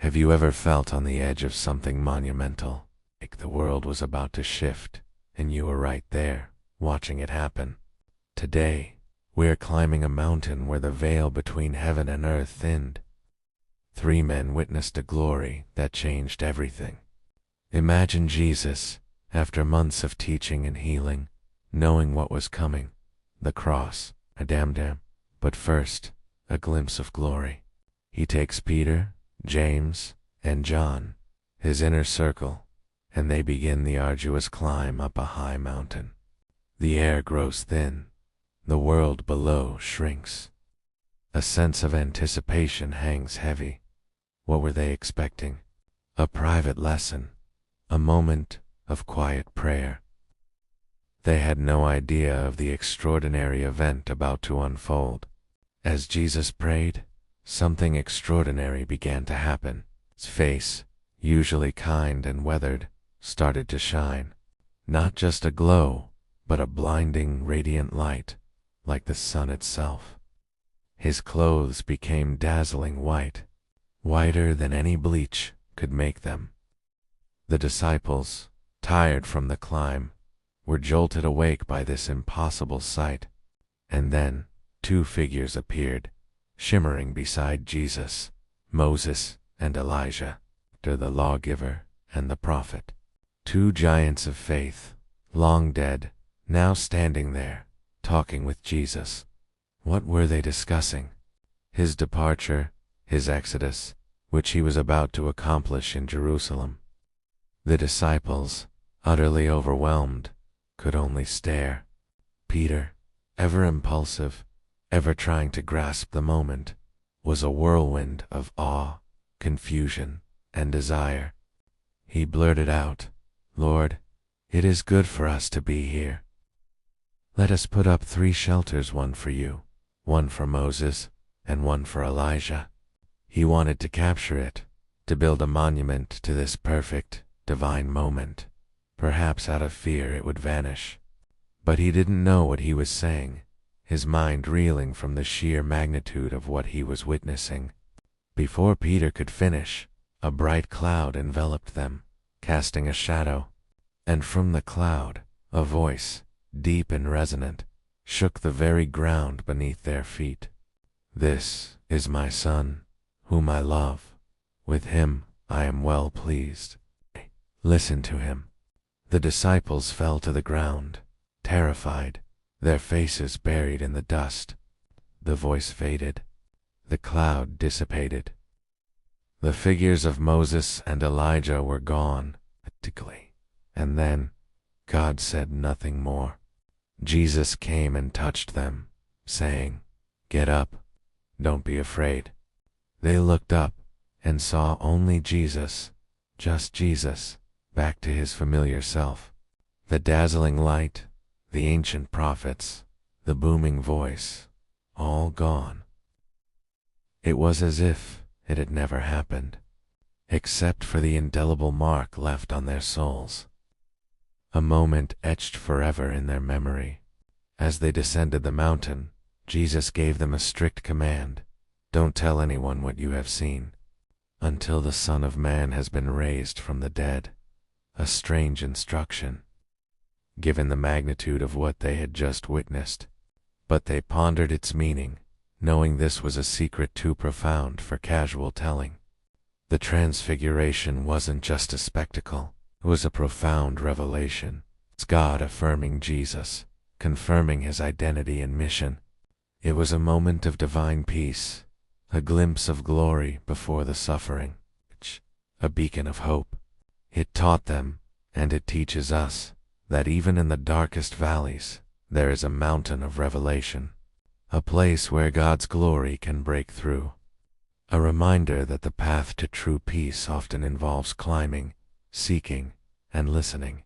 Have you ever felt on the edge of something monumental, like the world was about to shift, and you were right there, watching it happen? Today, we're climbing a mountain where the veil between heaven and earth thinned. 3 men witnessed a glory that changed everything. Imagine Jesus, after months of teaching and healing, knowing what was coming, the cross, a damn. But first, a glimpse of glory. He takes Peter, James, and John, his inner circle, and they begin the arduous climb up a high mountain. The air grows thin. The world below shrinks. A sense of anticipation hangs heavy. What were they expecting? A private lesson, a moment of quiet prayer. They had no idea of the extraordinary event about to unfold. As Jesus prayed, something extraordinary began to happen. His face, usually kind and weathered, started to shine. Not just a glow, but a blinding, radiant light, like the sun itself. His clothes became dazzling white, whiter than any bleach could make them. The disciples, tired from the climb, were jolted awake by this impossible sight. And then 2 figures appeared, shimmering beside Jesus, Moses and Elijah, the lawgiver and the prophet. 2 giants of faith, long dead, now standing there, talking with Jesus. What were they discussing? His departure, his exodus, which he was about to accomplish in Jerusalem. The disciples, utterly overwhelmed, could only stare. Peter, ever impulsive, ever trying to grasp the moment, was a whirlwind of awe, confusion, and desire. He blurted out, "Lord, it is good for us to be here. Let us put up 3 shelters, one for you, one for Moses, and one for Elijah." He wanted to capture it, to build a monument to this perfect, divine moment. Perhaps out of fear it would vanish. But he didn't know what he was saying, his mind reeling from the sheer magnitude of what he was witnessing. Before Peter could finish, a bright cloud enveloped them, casting a shadow. And from the cloud, a voice, deep and resonant, shook the very ground beneath their feet. "This is my Son, whom I love. With him I am well pleased. Listen to him." The disciples fell to the ground, terrified, their faces buried in the dust. The voice faded. The cloud dissipated. The figures of Moses and Elijah were gone, and then God said nothing more. Jesus came and touched them, saying, "Get up, don't be afraid." They looked up and saw only Jesus, just Jesus, back to his familiar self. The dazzling light, the ancient prophets, the booming voice, all gone. It was as if it had never happened, except for the indelible mark left on their souls. A moment etched forever in their memory. As they descended the mountain, Jesus gave them a strict command: "Don't tell anyone what you have seen, until the Son of Man has been raised from the dead." A strange instruction, given the magnitude of what they had just witnessed. But they pondered its meaning, knowing this was a secret too profound for casual telling. The Transfiguration wasn't just a spectacle, it was a profound revelation. It's God affirming Jesus, confirming his identity and mission. It was a moment of divine peace, a glimpse of glory before the suffering, a beacon of hope. It taught them, and it teaches us, that even in the darkest valleys, there is a mountain of revelation, a place where God's glory can break through. A reminder that the path to true peace often involves climbing, seeking, and listening.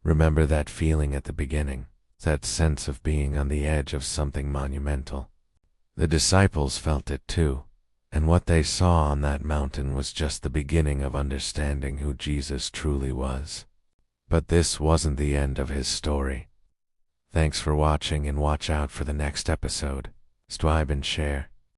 Remember that feeling at the beginning, that sense of being on the edge of something monumental. The disciples felt it too, and what they saw on that mountain was just the beginning of understanding who Jesus truly was. But this wasn't the end of his story. Thanks for watching, and watch out for the next episode. Subscribe and share.